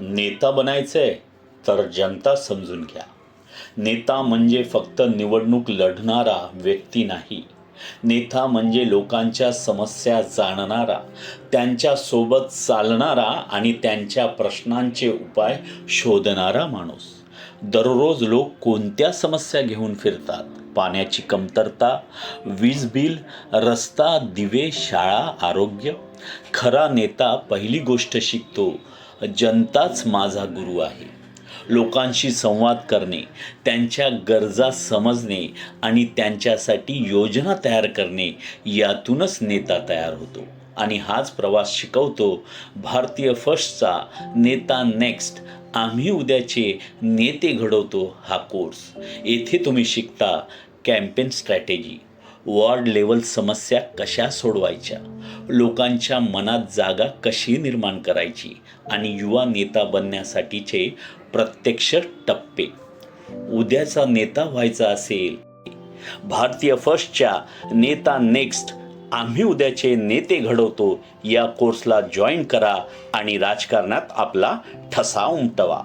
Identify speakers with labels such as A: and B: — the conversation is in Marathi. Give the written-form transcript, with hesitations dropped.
A: नेता बनायचंय तर जनता समजून घ्या. नेता म्हणजे फक्त निवडणूक लढणारा व्यक्ती नाही. नेता म्हणजे लोकांच्या समस्या जाणणारा, त्यांच्या सोबत चालणारा आणि त्यांच्या प्रश्नांचे उपाय शोधणारा माणूस. दररोज लोक कोणत्या समस्या घेऊन फिरतात? पाण्याची कमतरता, वीज बिल, रस्ता, दिवे, शाळा, आरोग्य. खरा नेता पहिली गोष्ट शिकतो, जनताच माझा गुरु आहे. लोकांशी संवाद करणे, त्यांच्या गरजा समजणे आणि त्यांच्यासाठी योजना तयार करणे, यातूनच नेता तयार होतो. आणि हाच प्रवास शिकवतो भारतीय फर्स्टचा नेता नेक्स्ट, आम्ही उद्याचे नेते घडवतो हा कोर्स. येथे तुम्ही शिकता कॅम्पेन स्ट्रॅटेजी, वॉर्ड लेवल समस्या कशा सोडवायच्या, लोकांच्या मनात जागा कशी निर्माण करायची आणि युवा नेता बनण्यासाठीचे प्रत्यक्ष टप्पे. उद्याचा नेता व्हायचा असेल, भारतीय फर्स्टच्या नेता नेक्स्ट, आम्ही उद्याचे नेते घडवतो या कोर्सला जॉईन करा आणि राजकारणात आपला ठसा उमटवा.